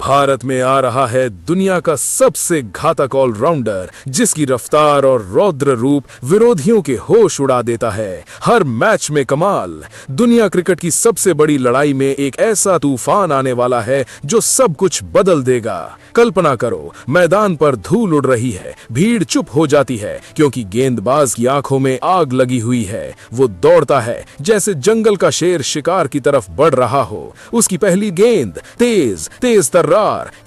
भारत में आ रहा है दुनिया का सबसे घातक ऑलराउंडर, जिसकी रफ्तार और रौद्र रूप विरोधियों के होश उड़ा देता है। हर मैच में कमाल। दुनिया क्रिकेट की सबसे बड़ी लड़ाई में एक ऐसा तूफान आने वाला है जो सब कुछ बदल देगा। कल्पना करो, मैदान पर धूल उड़ रही है, भीड़ चुप हो जाती है क्योंकि गेंदबाज की आंखों में आग लगी हुई है। वो दौड़ता है जैसे जंगल का शेर शिकार की तरफ बढ़ रहा हो। उसकी पहली गेंद तेज तेज तर्रार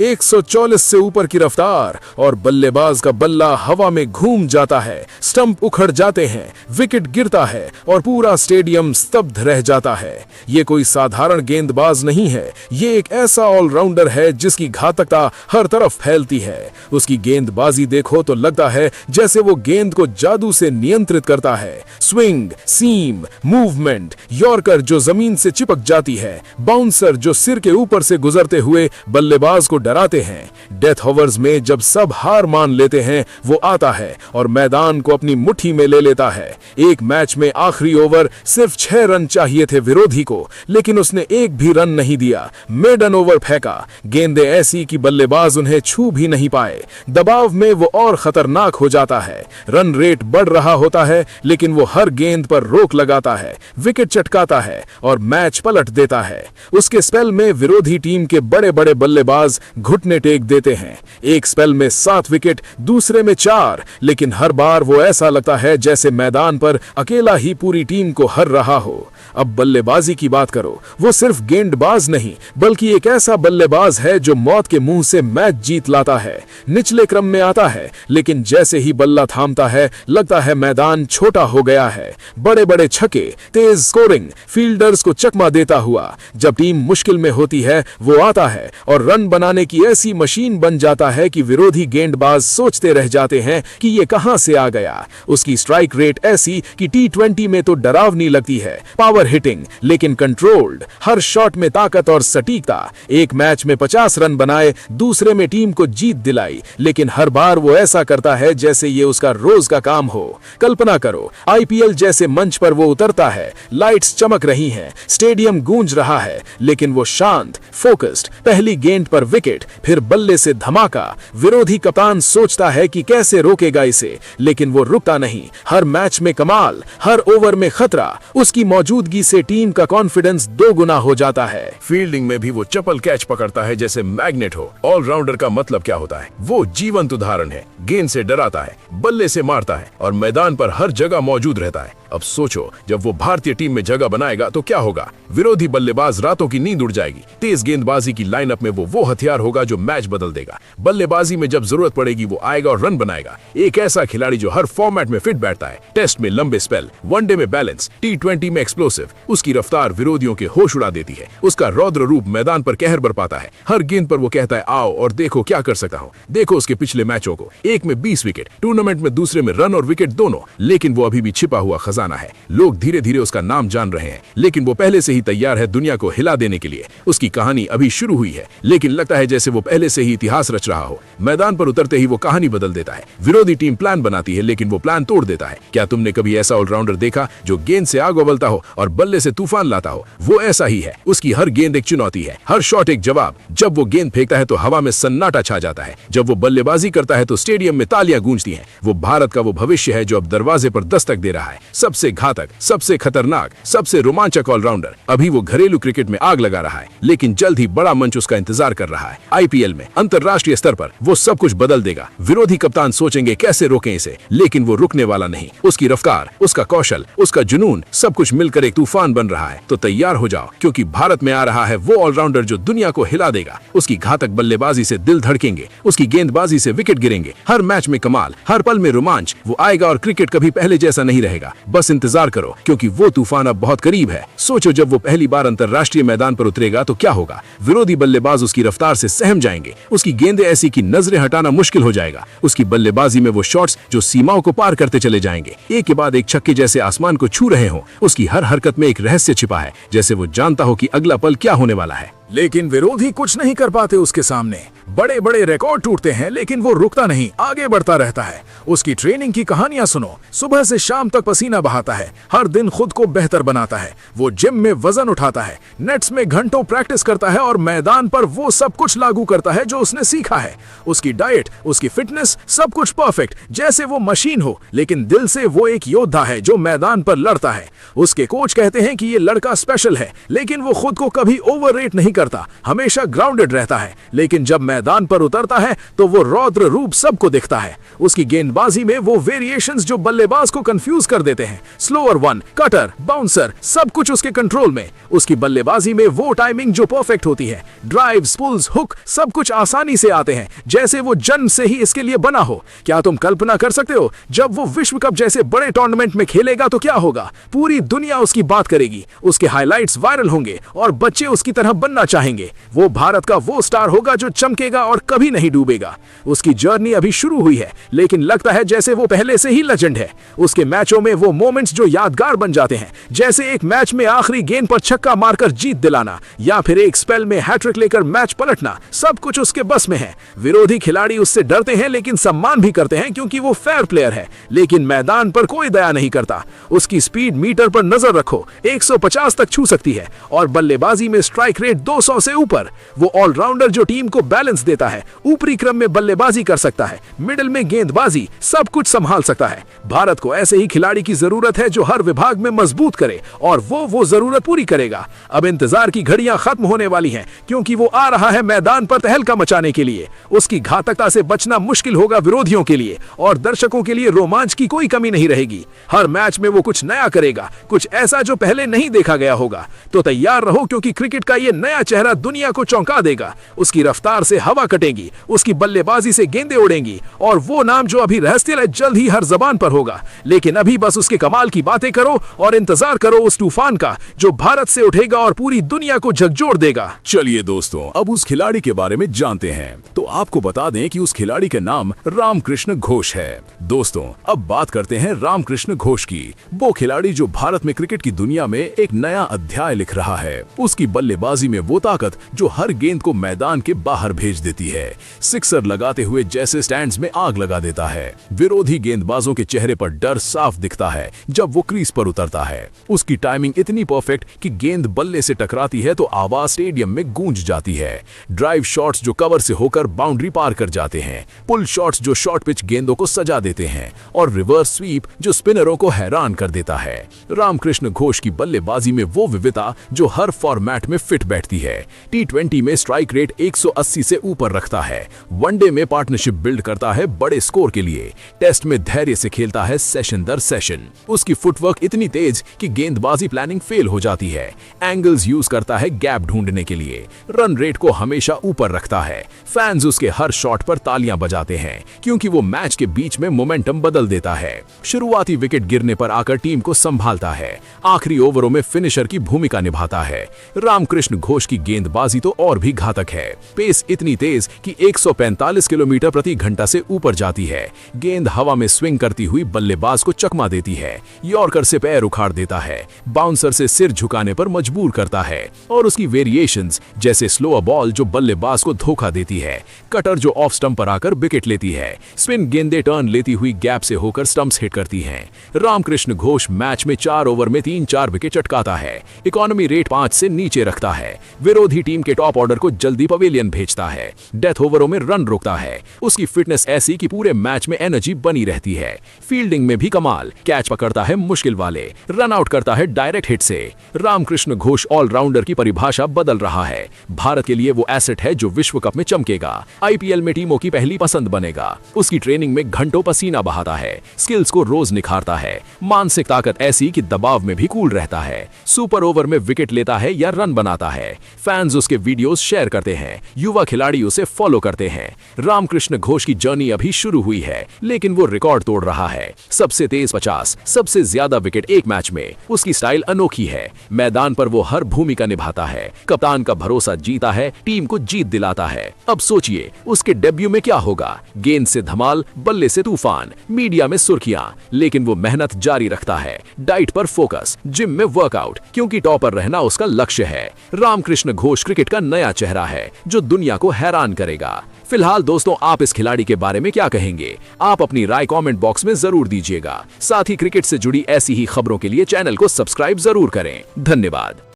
144 से ऊपर की रफ्तार, और बल्लेबाज का बल्ला हवा में घूम जाता है। स्टंप उखड़ जाते हैं, विकेट गिरता है और पूरा स्टेडियम स्तब्ध रह जाता है। ये कोई साधारण गेंदबाज नहीं है, ये एक ऐसा ऑलराउंडर है जिसकी घातकता हर तरफ फैलती है। उसकी गेंदबाजी देखो तो लगता है जैसे वो गेंद को जादू से नियंत्रित करता है। स्विंग, सीम, मूवमेंट, यॉर्कर जो जमीन से चिपक जाती है, बाउंसर जो सिर के ऊपर से गुजरते हुए बल्लेबाज को डराते हैं। डेथ ओवर्स में जब सब हार मान लेते हैं, वो आता है और मैदान को अपनी मुट्ठी में ले लेता है। एक मैच में आखिरी ओवर सिर्फ 6 रन चाहिए थे विरोधी को, लेकिन उसने एक भी रन नहीं दिया। मेडन ओवर फेंका, गेंदें ऐसी कि बल्लेबाज उन्हें छू भी नहीं पाए। दबाव में वो और खतरनाक हो जाता है। रन रेट बढ़ रहा होता है, लेकिन वो हर गेंद पर रोक लगाता है, विकेट चटकाता है और मैच पलट देता है। उसके स्पेल में विरोधी टीम के बड़े बड़े बल्लेबाज घुटने टेक देते हैं। एक स्पेल में 7 विकेट, दूसरे में 4, लेकिन हर बार वो ऐसा लगता है जैसे मैदान पर अकेला ही पूरी टीम को हर रहा हो। अब बल्लेबाजी की बात करो, वो सिर्फ गेंदबाज नहीं बल्कि एक ऐसा बल्लेबाज है जो मौत के मुंह से मैच जीत लाता है। निचले क्रम में आता है, लेकिन जैसे ही बल्ला थामता है लगता है मैदान छोटा हो गया है। बड़े बड़े छक्के, तेज स्कोरिंग, फील्डर्स को चकमा देता हुआ। जब टीम मुश्किल में होती है वो आता है और रन बनाने की ऐसी मशीन बन जाता है कि विरोधी गेंदबाज सोचते रह जाते हैं कि ये कहां से आ गया। उसकी स्ट्राइक रेट ऐसी कि T20 में तो डरावनी लगती है। पावर हिटिंग लेकिन कंट्रोल्ड, हर शॉट में ताकत और सटीकता। एक मैच में 50 रन बनाए, दूसरे में टीम को जीत दिलाई, लेकिन हर बार वो ऐसा करता है जैसे ये उसका रोज का काम हो। कल्पना करो, IPL जैसे मंच पर वो उतरता है, लाइट्स चमक रही हैं, स्टेडियम गूंज रहा है, लेकिन वो शांत, फोकस्ड। पहली गेंद पर विकेट, फिर बल्ले से धमाका। विरोधी कप्तान सोचता है कि कैसे रोकेगा इसे, लेकिन वो रुकता नहीं। हर मैच में कमाल, हर ओवर में खतरा। उसकी मौजूदगी से टीम का कॉन्फिडेंस 2 गुना हो जाता है। फील्डिंग में भी वो चपल कैच पकड़ता है जैसे मैग्नेट हो। ऑलराउंडर का मतलब क्या होता है? वो जीवंत उदाहरण है। गेंद से डराता है, बल्ले से मारता है और मैदान पर हर जगह मौजूद रहता है। अब सोचो, जब वो भारतीय टीम में जगह बनाएगा तो क्या होगा? विरोधी बल्लेबाज रातों की नींद उड़ जाएगी। तेज गेंदबाजी की लाइनअप में वो हथियार होगा जो मैच बदल देगा। बल्लेबाजी में जब जरूरत पड़ेगी वो आएगा और रन बनाएगा। एक ऐसा खिलाड़ी जो हर फॉर्मेट में फिट बैठता है। टेस्ट में लंबे स्पेल, वनडे में बैलेंस, T20 में एक्सप्लोसिव। उसकी रफ्तार विरोधियों के होश उड़ा देती है। उसका रौद्र रूप मैदान पर कहर बरपाता है। हर गेंद पर वो कहता है, आओ और देखो क्या कर सकता हूँ। देखो उसके पिछले मैचों को, एक में 20 विकेट, टूर्नामेंट में दूसरे में रन और विकेट दोनों, लेकिन वो अभी भी छिपा हुआ खजाना है। लोग धीरे धीरे उसका नाम जान रहे हैं, लेकिन वो पहले से ही तैयार है दुनिया को हिला देने के लिए। उसकी कहानी अभी शुरू हुई है, लेकिन लगता है जैसे वो पहले से ही इतिहास रच रहा हो। मैदान पर उतरते ही वो कहानी बदल देता है। विरोधी टीम प्लान बनाती है, लेकिन वो प्लान तोड़ देता है। क्या तुमने कभी ऐसा ऑलराउंडर देखा जो गेंद से आग उबलता हो और बल्ले से तूफान लाता हो? वो ऐसा ही है। उसकी हर गेंद एक चुनौती है, हर शॉट एक जवाब। जब वो गेंद फेंकता है तो हवा में सन्नाटा छा जाता है। जब वो बल्लेबाजी करता है तो स्टेडियम में तालियां गूंजती हैं। वो भारत का वो भविष्य है जो अब दरवाजे पर दस्तक दे रहा है। सबसे घातक, सबसे खतरनाक, सबसे रोमांचक ऑलराउंडर। अभी वो घरेलू क्रिकेट में आग लगा रहा है, लेकिन जल्द ही बड़ा मंच उसका इंतजार कर रहा है। IPL में, अंतरराष्ट्रीय स्तर पर वो सब कुछ बदल देगा। विरोधी कप्तान सोचेंगे कैसे रोकें इसे, लेकिन वो रुकने वाला नहीं। उसकी रफ्तार, उसका कौशल, उसका जुनून, सब कुछ मिलकर एक तूफान बन रहा है। तो तैयार हो जाओ, क्योंकि भारत में आ रहा है वो ऑलराउंडर जो दुनिया को हिला देगा। उसकी घातक बल्लेबाजी से दिल धड़केंगे, उसकी गेंदबाजी से विकेट गिरेंगे। हर मैच में कमाल, हर पल में रोमांच। वो आएगा और क्रिकेट कभी पहले जैसा नहीं रहेगा। बस इंतजार करो, क्योंकि वो तूफान अब बहुत करीब है। सोचो, जब वो पहली बार अंतरराष्ट्रीय मैदान पर उतरेगा तो क्या होगा? विरोधी बल्लेबाज उसकी रफ्तार से सहम जाएंगे। उसकी गेंदें ऐसी कि नजरें हटाना मुश्किल हो जाएगा। उसकी बल्लेबाजी में वो शॉट्स जो सीमाओं को पार करते चले जाएंगे, एक के बाद एक छक्के जैसे आसमान को छू रहे हो। उसकी हर हरकत में एक रहस्य छिपा है, जैसे वो जानता हो कि अगला पल क्या होने वाला है। लेकिन विरोधी कुछ नहीं कर पाते उसके सामने। बड़े बड़े रिकॉर्ड टूटते हैं लेकिन वो रुकता नहीं, आगे बढ़ता रहता है। उसकी ट्रेनिंग की कहानियां सुनो, सुबह से शाम तक पसीना बहाता है, हर दिन खुद को बेहतर बनाता है। वो जिम में वजन उठाता है, नेट्स में घंटों प्रैक्टिस करता है और मैदान पर वो सब कुछ लागू करता है जो उसने सीखा है। उसकी डाइट, उसकी फिटनेस, सब कुछ परफेक्ट, जैसे वो मशीन हो, लेकिन दिल से वो एक योद्धा है जो मैदान पर लड़ता है। उसके कोच कहते हैं कि ये लड़का स्पेशल है, लेकिन वो खुद को कभी ओवररेट नहीं करता, हमेशा ग्राउंडेड रहता है। लेकिन जब मैदान पर उतरता है तो वो रौद्र रूप सबको दिखता है। उसकी गेंदबाजी में वो वेरिएशंस जो बल्लेबाज को कंफ्यूज कर देते हैं। स्लोअर वन, कटर, बाउंसर, सब कुछ उसके कंट्रोल में। उसकी बल्लेबाजी में वो टाइमिंग जो परफेक्ट होती है। ड्राइव्स, पुल्स, हुक, सब कुछ आसानी से आते हैं, जैसे वो जन्म से ही इसके लिए बना हो। क्या तुम कल्पना कर सकते हो जब वो विश्व कप जैसे बड़े टूर्नामेंट में खेलेगा तो क्या होगा? पूरी दुनिया उसकी बात करेगी, उसके हाइलाइट्स वायरल होंगे और बच्चे उसकी तरह बनना चाहेंगे। वो भारत का वो स्टार होगा जो चमकेगा और कभी नहीं डूबेगा। उसकी जर्नी अभी शुरू हुई है, लेकिन लगता है जैसे वो पहले से ही लेजेंड है। उसके मैचों में वो मोमेंट्स जो यादगार बन जाते हैं, जैसे एक मैच में आखिरी गेंद पर छक्का मारकर जीत दिलाना या फिर एक स्पेल में हैट्रिक लेकर मैच पलटना, सब कुछ उसके बस में है। विरोधी खिलाड़ी उससे डरते हैं लेकिन सम्मान भी करते हैं क्योंकि वो फेयर प्लेयर है। लेकिन मैदान पर कोई दया नहीं करता। उसकी स्पीड मीटर पर नजर रखो, 150 तक छू सकती है और बल्लेबाजी में स्ट्राइक रेट 200 से ऊपर। वो ऑलराउंडर जो टीम को बैलेंस देता है, ऊपरी क्रम में बल्लेबाजी कर सकता है, मिडिल में गेंदबाजी, सब कुछ संभाल सकता है। भारत को ऐसे ही खिलाड़ी की जरूरत है जो हर विभाग में मजबूत करे और वो जरूरत पूरी करेगा। अब इंतजार की घड़ियां खत्म होने वाली हैं क्योंकि वो आ रहा है मैदान पर तहलका मचाने के लिए। उसकी घातकता से बचना मुश्किल होगा विरोधियों के लिए और दर्शकों के लिए रोमांच की कोई कमी नहीं रहेगी। हर मैच में वो कुछ नया करेगा, कुछ ऐसा जो पहले नहीं देखा गया होगा। तो तैयार रहो क्योंकि क्रिकेट का ये नया चेहरा दुनिया को चौंका देगा। उसकी रफ्तार से हवा कटेगी, उसकी बल्लेबाजी से गेंदें उड़ेंगी और वो नाम जो अभी रहस्यमय जल्द ही हर जबान पर होगा। लेकिन अभी बस उसके कमाल की बातें करो और इंतजार करो उस तूफान का जो भारत से उठेगा और पूरी दुनिया को झकझोर देगा। चलिए दोस्तों, अब उस खिलाड़ी के बारे में जानते हैं। तो आपको बता दें कि उस खिलाड़ी का नाम रामकृष्ण घोष है। दोस्तों, अब बात करते हैं रामकृष्ण घोष की। वो खिलाड़ी जो भारत में क्रिकेट की दुनिया में एक नया अध्याय लिख रहा है। उसकी बल्लेबाजी में वो ताकत जो हर गेंद को मैदान के बाहर भेज देती है। सिक्सर लगाते हुए जैसे स्टैंड्स में आग लगा देता है। विरोधी गेंदबाजों के चेहरे पर डर साफ दिखता है जब वो क्रीज पर उतरता है। उसकी टाइमिंग इतनी परफेक्ट कि गेंद बल्ले से टकराती है तो आवाज स्टेडियम में गूंज जाती है। ड्राइव शॉट्स जो कवर से होकर बाउंड्री पार कर जाते हैं, पुल शॉट्स जो शॉर्ट पिच गेंदों को सजा देते हैं और रिवर्स स्वीप जो स्पिनरों को हैरान कर देता है। रामकृष्ण घोष की बल्लेबाजी में वो विविधता जो हर फॉर्मेट में फिट बैठती है। T20 में स्ट्राइक रेट 180 से ऊपर रखता है, वनडे में पार्टनरशिप बिल्ड करता है बड़े स्कोर के लिए, टेस्ट में धैर्य से खेलता है सेशन दर सेशन। उसकी फुटवर्क इतनी तेज कि गेंदबाजी प्लानिंग फेल हो जाती है। एंगल्स यूज करता है गैप ढूंढने के लिए, रन रेट को हमेशा ऊपर रखता है। फैंस उसके हर शॉट पर तालियां बजाते हैं क्योंकि वो मैच के बीच में मोमेंटम बदल देता है। शुरुआती विकेट गिरने पर आकर टीम को संभालता है, आखिरी ओवरों में फिनिशर की भूमिका निभाता है। रामकृष्ण घोष की गेंदबाजी तो और भी घातक है। पेस इतनी तेज कि 145 किलोमीटर प्रति घंटा से ऊपर जाती है। गेंद हवा में स्विंग करती हुई बल्लेबाज को चकमा देती है, यॉर्कर से पैर उखाड़ देता है, बाउंसर से सिर झुकाने पर मजबूर करता है और उसकी वेरिएशंस जैसे स्लोअर बॉल जो बल्लेबाज को धोखा देती है, कटर जो ऑफ स्टंप पर आकर विकेट लेती है, स्पिन गेंदें टर्न लेती हुई गैप से होकर स्टंप्स हिट करती हैं। रामकृष्ण घोष मैच में 4 ओवर में 3-4 विकेट चटकाता है, इकोनॉमी रेट 5 से नीचे रखता है, विरोधी टीम के टॉप ऑर्डर को जल्दी पवेलियन भेजता है, डेथ ओवरों में रन रोकता है। उसकी फिटनेस ऐसी कि पूरे मैच में एनर्जी बनी रहती है। फील्डिंग में भी कमाल, कैच पकड़ता है मुश्किल वाले, रन आउट करता है डायरेक्ट हिट से। रामकृष्ण घोष ऑलराउंडर की परिभाषा बदल रहा है। भारत के लिए वो एसेट है जो विश्व कप में चमकेगा, आईपीएल में टीमों की पहली पसंद बनेगा। उसकी ट्रेनिंग में घंटों पसीना बहाता है, स्किल्स को रोज निखारता है, मानसिक ताकत ऐसी कि दबाव में भी कूल रहता है, सुपर ओवर में विकेट लेता है या रन बनाता है। फैंस उसके वीडियोस शेयर करते हैं, युवा खिलाड़ी उसे फॉलो करते हैं। रामकृष्ण घोष की जर्नी अभी शुरू हुई है, लेकिन वो रिकॉर्ड तोड़ रहा है। सबसे तेज 50, सबसे ज्यादा विकेट एक मैच में। उसकी स्टाइल अनोखी है, मैदान पर वो हर भूमिका निभाता है, कप्तान का भरोसा जीता है, टीम को जीत दिलाता है। अब सोचिए उसके डेब्यू में क्या होगा। गेंद से धमाल, बल्ले से तूफान, मीडिया में सुर्खियां, लेकिन वो मेहनत जारी रखता है। डाइट पर फोकस, जिम में वर्कआउट, क्योंकि टॉपर रहना उसका लक्ष्य है। रामकृष्ण रामकृष्ण घोष क्रिकेट का नया चेहरा है जो दुनिया को हैरान करेगा। फिलहाल दोस्तों, आप इस खिलाड़ी के बारे में क्या कहेंगे? आप अपनी राय कमेंट बॉक्स में जरूर दीजिएगा। साथ ही क्रिकेट से जुड़ी ऐसी ही खबरों के लिए चैनल को सब्सक्राइब जरूर करें। धन्यवाद।